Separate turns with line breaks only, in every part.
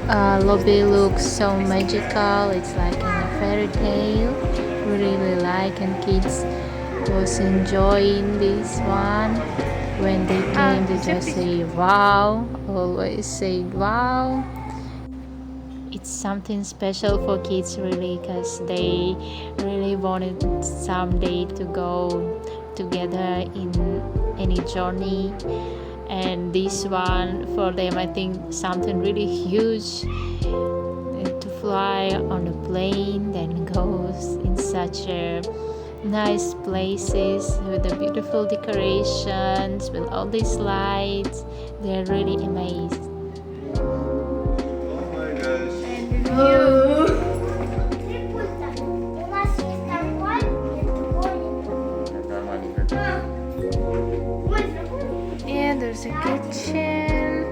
Lobby looks so magical. It's like in a fairy tale. Really like, and kids was enjoying this one. When they came, they just say wow. Always say wow. It's something special for kids really, because they really wanted someday to go together in any journey, and this one for them, I think something really huge, to fly on a plane, then goes in such a nice places with the beautiful decorations, with all these lights. They're really amazed.
Oh my gosh.
And there's a kitchen.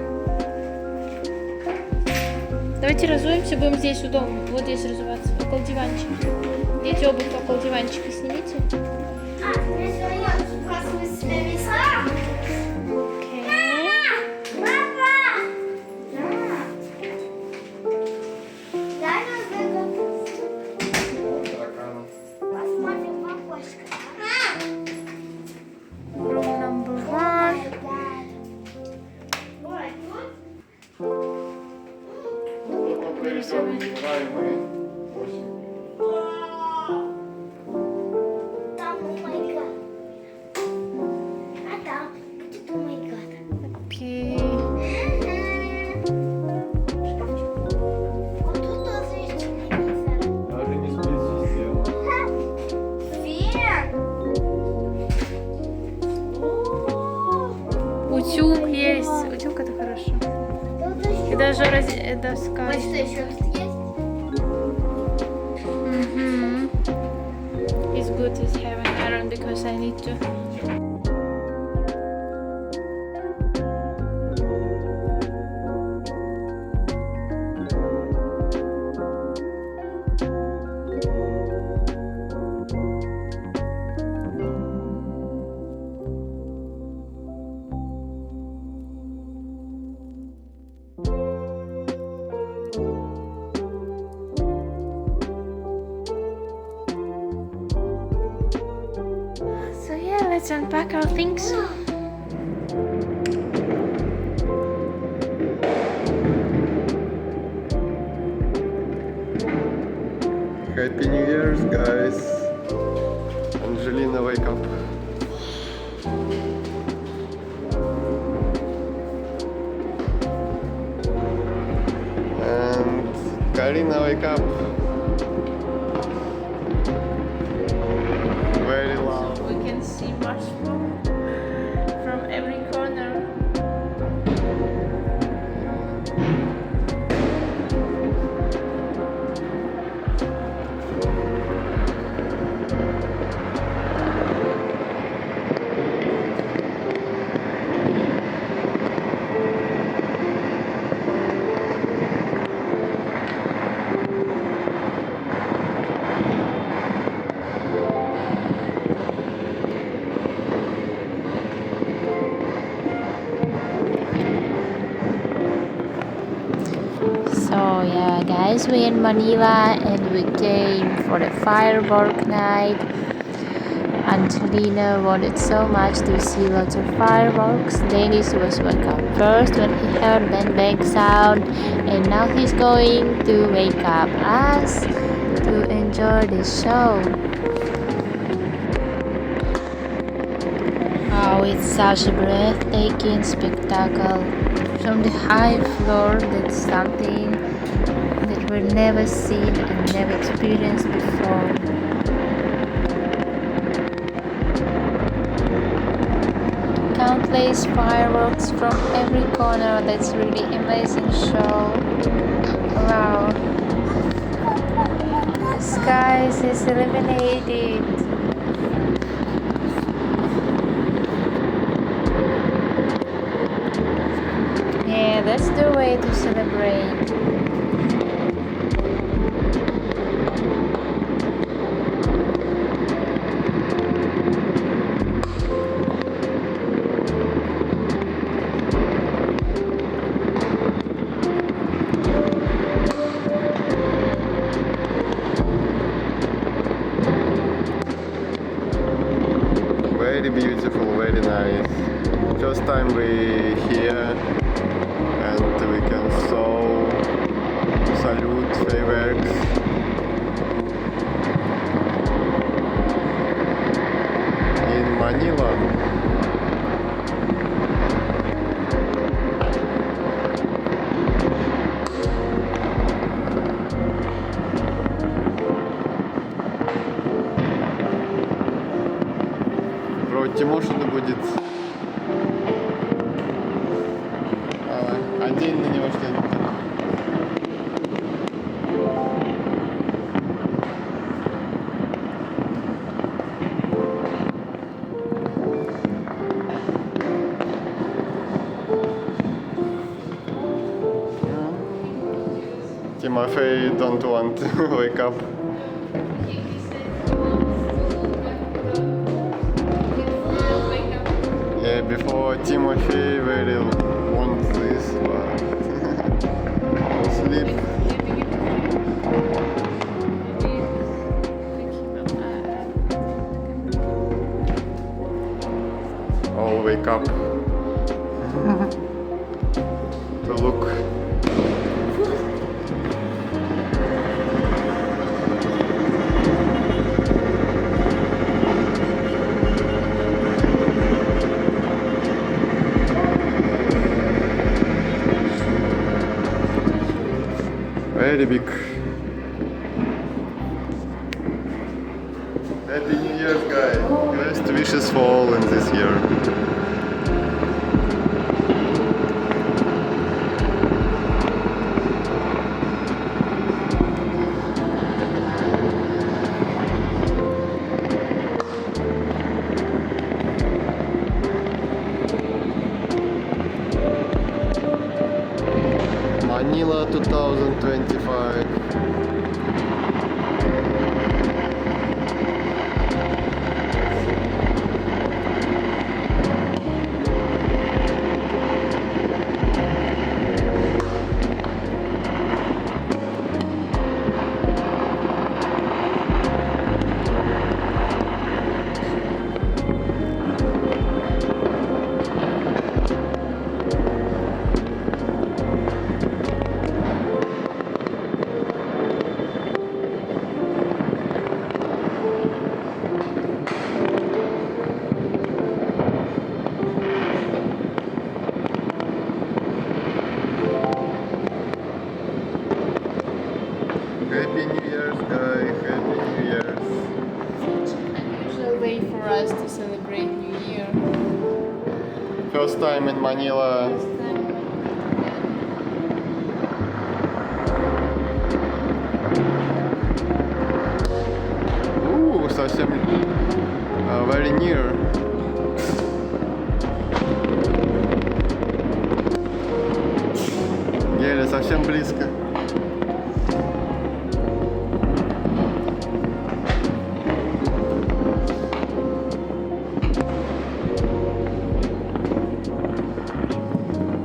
Давайте разуемся, будем здесь удобно. Вот здесь разуваться, около диванчика. Дети, обувь около диванчика снимите. Room number 1. Okay.
Даже не сплит-система.
Утюг есть. Утюг это хорошо. И даже доска.
Вот что еще есть?
It's good to have an iron because I need to. So yeah, let's unpack our things.
Happy New Year's, guys. Angelina, wake up. And Karina, wake up. Very loud.
We can see much from every corner. So yeah, guys, we're in Manila and we came for the firework night. Angelina wanted so much to see lots of fireworks. Dennis was woke up first when he heard bang bang sound, and now he's going to wake up us to enjoy the show. Oh, it's such a breathtaking spectacle. From the high floor, that's something that we've never seen and never experienced before. Countless fireworks from every corner. That's really amazing show. Wow. The skies is illuminated. Yeah, that's the way to celebrate.
first time we here and we can saw salute fireworks. In Manila. Тимоша да будет. Одень на него что-нибудь. Timofey don't want to wake up. Yeah, before Timothy very want this sleep. All wake up to look. Very big. Happy New Year, guys. Best wishes for all in this year. Manila 2025. Happy New Year's, guys. Happy New Year's.
Unusual way for us to celebrate New Year.
First time in Manila. Ooh, совсем very near. Еле совсем близко.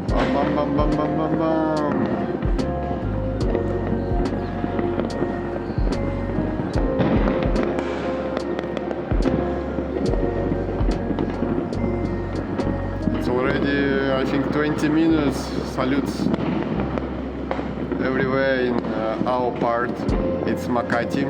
Бам-бам-бам-бам-бам-бам. It's already, I think, 20 minutes. Salutes everywhere in our part. It's Makati.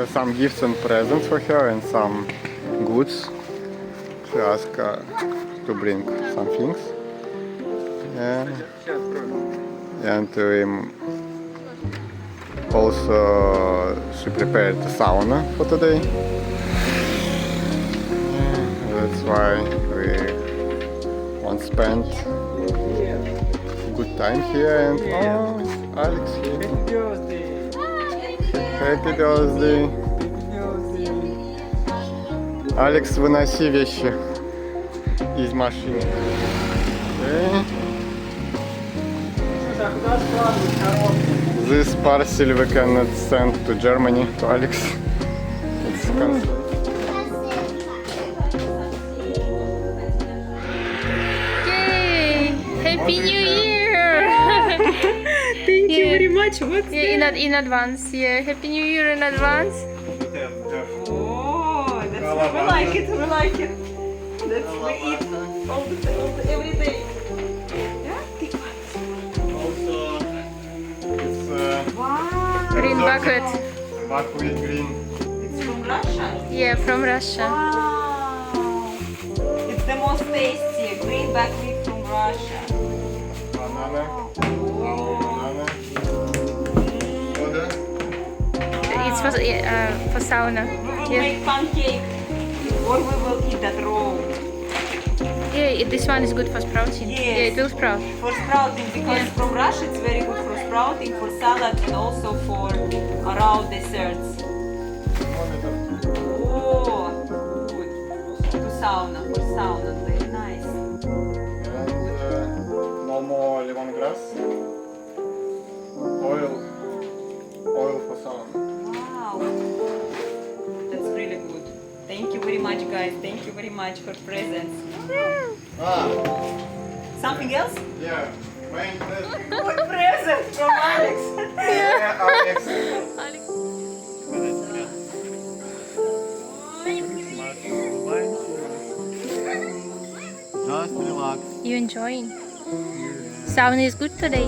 some gifts and presents for her and some goods. She asked to bring some things. And also she prepared a sauna for today. That's why we want to spend good time here. And oh, Alex here. Happy birthday. Алекс, выноси вещи из машины. Okay. This parcel we cannot send to Germany, to Alex. It's cancelled.
Yay! Happy New Year!
Thank you very much. What's
Yeah, in advance. Yeah, Happy New Year in advance.
Oh, that's we like it. We like it. That's we eat all the every day. Yeah, take one.
Also, it's
Wow.
Green bucket.
buckwheat green.
It's from Russia.
Yeah, from Russia.
Wow. It's the most tasty green buckwheat from Russia.
Banana.
Oh.
Banana. Water.
It's for sauna.
We will
Yeah.
make pancake, or we will eat that raw.
Yeah, this one is good for sprouting.
Yes.
Yeah, it will sprout.
For sprouting, because from Russia it's very good for sprouting, for salad, and also for raw desserts. Oh, good. To sauna, for sauna, very nice.
And no more lemongrass. Oil for sauna.
Wow, that's really good. Thank you very much, guys. Thank you very much for presents.
Ah,
Something else?
yeah. Main present.
Good present from Alex.
Yeah, Alex. Just relax.
You enjoying? Sauna is good today.